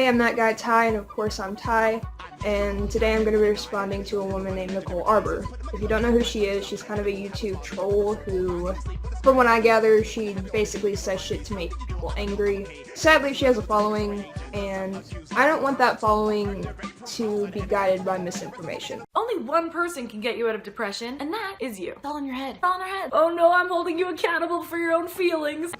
Hey, I'm that guy Ty, and of course I'm Ty, and today I'm going to be responding to a woman named Nicole Arbour. If you don't know who she is, she's kind of a YouTube troll who, from what I gather, she basically says shit to make people angry. Sadly, she has a following, and I don't want that following to be guided by misinformation. Only one person can get you out of depression, and that is you. It's all in your head. It's all in our head. Oh no, I'm holding you accountable for your own feelings.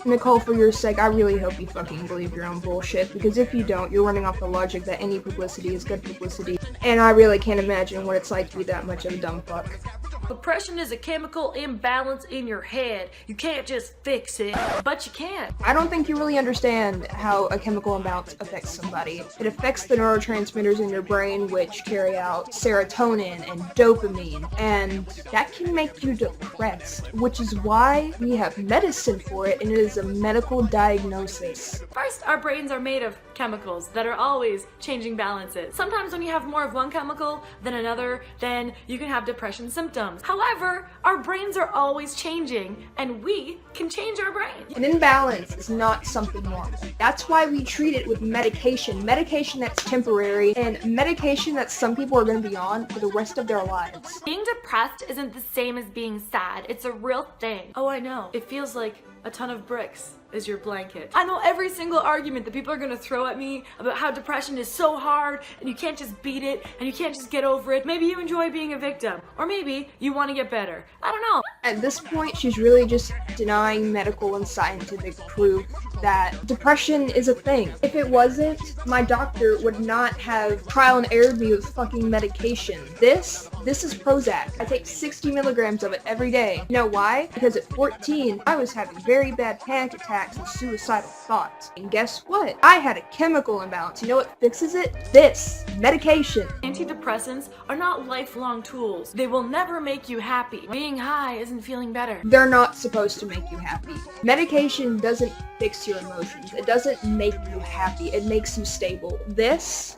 Nicole, for your sake, I really hope you fucking believe your own bullshit, because if you don't, you're running off the logic that any publicity is good publicity, and I really can't imagine what it's like to be that much of a dumb fuck. Depression is a chemical imbalance in your head. You can't just fix it, but you can. I don't think you really understand how a chemical imbalance affects somebody. It affects the neurotransmitters in your brain, which carry out serotonin and dopamine, and that can make you depressed, which is why we have medicine for it, and it is a medical diagnosis. First, our brains are made of chemicals that are always changing balances. Sometimes when you have more of one chemical than another, then you can have depression symptoms. However, our brains are always changing, and we can change our brain. An imbalance is not something normal. That's why we treat it with medication. Medication that's temporary, and medication that some people are going to be on for the rest of their lives. Being depressed isn't the same as being sad. It's a real thing. Oh, I know. It feels like a ton of bricks is your blanket. I know every single argument that people are gonna throw at me about how depression is so hard and you can't just beat it and you can't just get over it. Maybe you enjoy being a victim, or maybe you want to get better. I don't know. At this point, she's really just denying medical and scientific proof that depression is a thing. If it wasn't, my doctor would not have trial and errored me with fucking medication. This is Prozac. I take 60 milligrams of it every day. You know why? Because at 14, I was having very bad panic attacks and suicidal thoughts. And guess what? I had a chemical imbalance. You know what fixes it? This. Medication. Antidepressants are not lifelong tools. They will never make you happy. Being high isn't feeling better. They're not supposed to make you happy. Medication doesn't fix your emotions. It doesn't make you happy. It makes you stable. This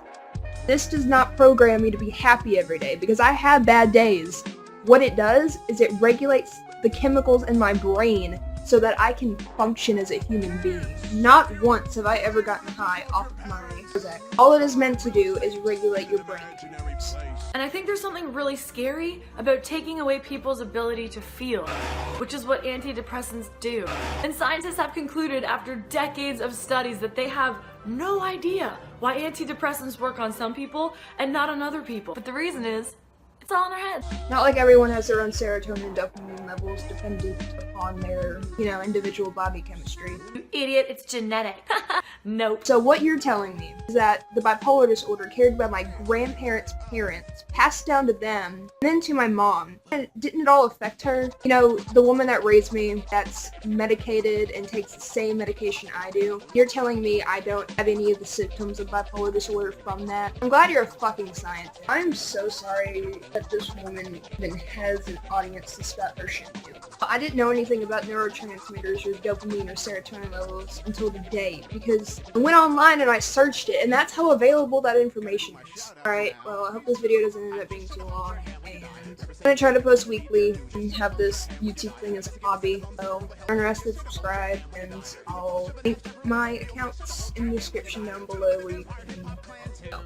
does not program me to be happy every day, because I have bad days. What it does is it regulates the chemicals in my brain so that I can function as a human being. Not once have I ever gotten high off of my Prozac. All it is meant to do is regulate your brain. And I think there's something really scary about taking away people's ability to feel, which is what antidepressants do. And scientists have concluded after decades of studies that they have no idea why antidepressants work on some people and not on other people. But the reason is, it's all in our heads. Not like everyone has their own serotonin and dopamine levels dependent upon their, individual body chemistry. You idiot, it's genetic. Nope. So what you're telling me is that the bipolar disorder carried by my grandparents' parents passed down to them, and then to my mom. And didn't it all affect her? You know, the woman that raised me, that's medicated and takes the same medication I do. You're telling me I don't have any of the symptoms of bipolar disorder from that? I'm glad you're a fucking scientist. I'm so sorry that this woman even has an audience to spout her shit to. I didn't know anything about neurotransmitters or dopamine or serotonin levels until today, because I went online and I searched it, and that's how available that information is. Alright, well, I hope this video doesn't end up being too long, and I'm gonna try to post weekly and have this YouTube thing as a hobby, so if you're interested, subscribe, and I'll link my accounts in the description down below where you can go.